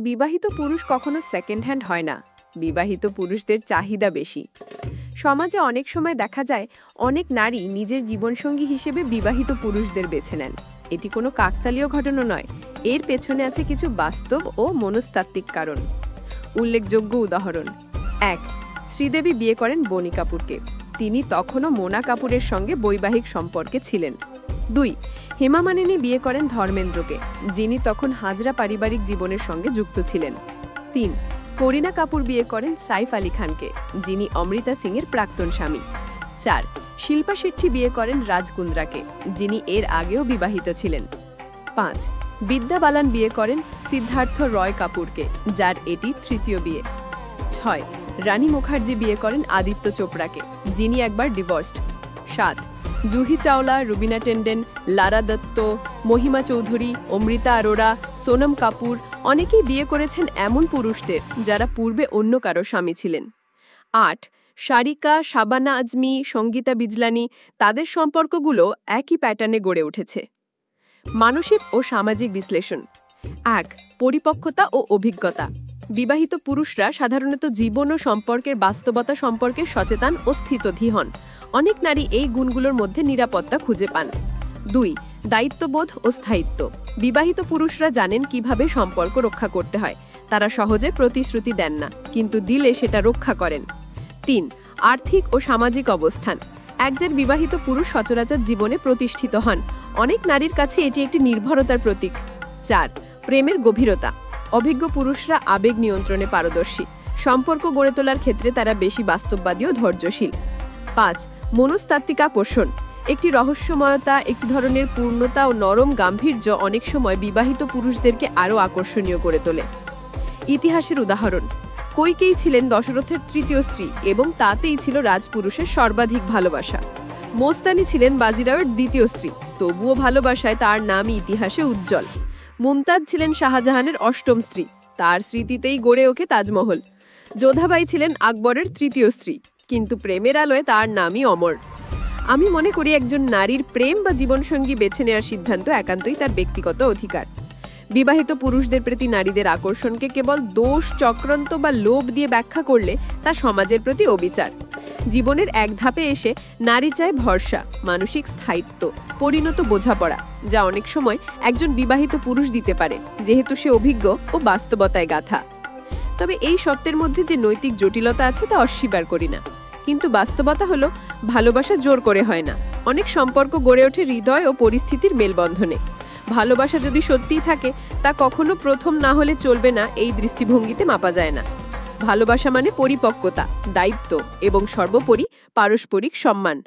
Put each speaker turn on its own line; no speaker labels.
বিবাহিত পুরুষ কখনো সেকেন্ড হ্যান্ড হয় না। বিবাহিত পুরুষদের চাহিদা বেশি। সমাজে অনেক সময় দেখা যায় অনেক নারী নিজের জীবনসঙ্গী হিসেবে বিবাহিত পুরুষদের বেছে নেন। এটি কোনো কাকতালীয় ঘটনা নয়, এর পেছনে আছে কিছু বাস্তব ও মনস্তাত্ত্বিক কারণ। উল্লেখযোগ্য উদাহরণ: ১. শ্রীদেবী বিয়ে করেন বনি কাপুরকে। তিনি তখনও মোনা কাপুরের সঙ্গে বৈবাহিক সম্পর্কে ছিলেন। ২. হেমা মালিনী বিয়ে করেন ধর্মেন্দ্রকে, যিনি তখন হাজরা পারিবারিক জীবনের সঙ্গে যুক্ত ছিলেন। ৩. করিনা কাপুর বিয়ে করেন সাইফ আলী খানকে, যিনি অমৃতা সিংয়ের প্রাক্তন স্বামী। ৪. শিল্পা শেট্টি বিয়ে করেন রাজ কুন্দ্রাকে, যিনি এর আগেও বিবাহিত ছিলেন। ৫. বিদ্যা বালান বিয়ে করেন সিদ্ধার্থ রয় কাপুরকে, যার এটি তৃতীয় বিয়ে। ৬. রানী মুখার্জি বিয়ে করেন আদিত্য চোপড়াকে, যিনি একবার ডিভোর্সড। ৭. জুহি চাওলা, রুবিনা টেন্ডেন, লারা দত্ত, মহিমা চৌধুরী, অমৃতা আরোরা, সোনম কাপুর অনেকেই বিয়ে করেছেন এমন পুরুষদের যারা পূর্বে অন্য কারো স্বামী ছিলেন। ৮. সারিকা, শাবানা আজমি, সঙ্গীতা বিজলানি, তাদের সম্পর্কগুলো একই প্যাটার্নে গড়ে উঠেছে। মানসিক ও সামাজিক বিশ্লেষণ। ১. পরিপক্কতা ও অভিজ্ঞতা। বিবাহিত পুরুষরা সাধারণত জীবন ও সম্পর্কের বাস্তবতা সম্পর্কে সচেতন ও স্থিতধী হন। অনেক নারী এই গুণগুলোর মধ্যে নিরাপত্তা খুঁজে পান। ২. দায়িত্ববোধ ও স্থায়িত্ব। বিবাহিত পুরুষরা জানেন কিভাবে সম্পর্ক রক্ষা করতে হয়। তারা সহজে প্রতিশ্রুতি দেন না, কিন্তু দিলে সেটা রক্ষা করেন। ৩. আর্থিক ও সামাজিক অবস্থান। একজন বিবাহিত পুরুষ সচরাচর জীবনে প্রতিষ্ঠিত হন। অনেক নারীর কাছে এটি একটি নির্ভরতার প্রতীক। ৪. প্রেমের গভীরতা। অভিজ্ঞ পুরুষরা আবেগ নিয়ন্ত্রণে পারদর্শী। সম্পর্ক গড়ে তোলার ক্ষেত্রে তারা বেশি বাস্তববাদী ও ধৈর্যশীল। ৫. মনস্তাত্ত্বিক আকর্ষণ। একটি রহস্যময়তা, একটি ধরনের পূর্ণতা ও নরম গাম্ভীর্য অনেক সময় বিবাহিত পুরুষদেরকে আরও আকর্ষণীয় করে তোলে। ইতিহাসের উদাহরণ: কৈকেয়ী ছিলেন দশরথের তৃতীয় স্ত্রী এবং তাতেই ছিল রাজপুরুষের সর্বাধিক ভালোবাসা। মোস্তানি ছিলেন বাজিরাওয়ের দ্বিতীয় স্ত্রী, তবুও ভালোবাসায় তার নামই ইতিহাসে উজ্জ্বল। মুমতাজ ছিলেন শাহজাহানের অষ্টম স্ত্রী, তার স্মৃতিতেই গড়ে ওঠে তাজমহল। যোধাবাই ছিলেন আকবরের তৃতীয় স্ত্রী, কিন্তু প্রেমের আলোয় তার নামই অমর। আমি মনে করি একজন নারীর প্রেম বা জীবনসঙ্গী বেছে নেওয়ার সিদ্ধান্ত একান্তই তার ব্যক্তিগত অধিকার। বিবাহিত পুরুষদের প্রতি নারীদের আকর্ষণকে কেবল দোষ, চক্রান্ত বা লোভ দিয়ে ব্যাখ্যা করলে তা সমাজের প্রতি অবিচার। জীবনের এক ধাপে এসে নারী চায় ভরসা, মানসিক স্থায়িত্ব, পরিণত বোঝাপড়া, যা অনেক সময় একজন বিবাহিত পুরুষ দিতে পারে, যেহেতু সে অভিজ্ঞ ও বাস্তবতায় গাঁথা। তবে এই সত্যের মধ্যে যে নৈতিক জটিলতা আছে তা অস্বীকার করি না, কিন্তু বাস্তবতা হলো ভালোবাসা জোর করে হয় না। অনেক সম্পর্ক গড়ে ওঠে হৃদয় ও পরিস্থিতির মেলবন্ধনে। ভালোবাসা যদি সত্যিই থাকে, তা কখনো প্রথম না হলে চলবে না এই দৃষ্টিভঙ্গিতে মাপা যায় না। ভালোবাসা মানে পরিপক্কতা, দায়িত্ব এবং সর্বোপরি পারস্পরিক সম্মান।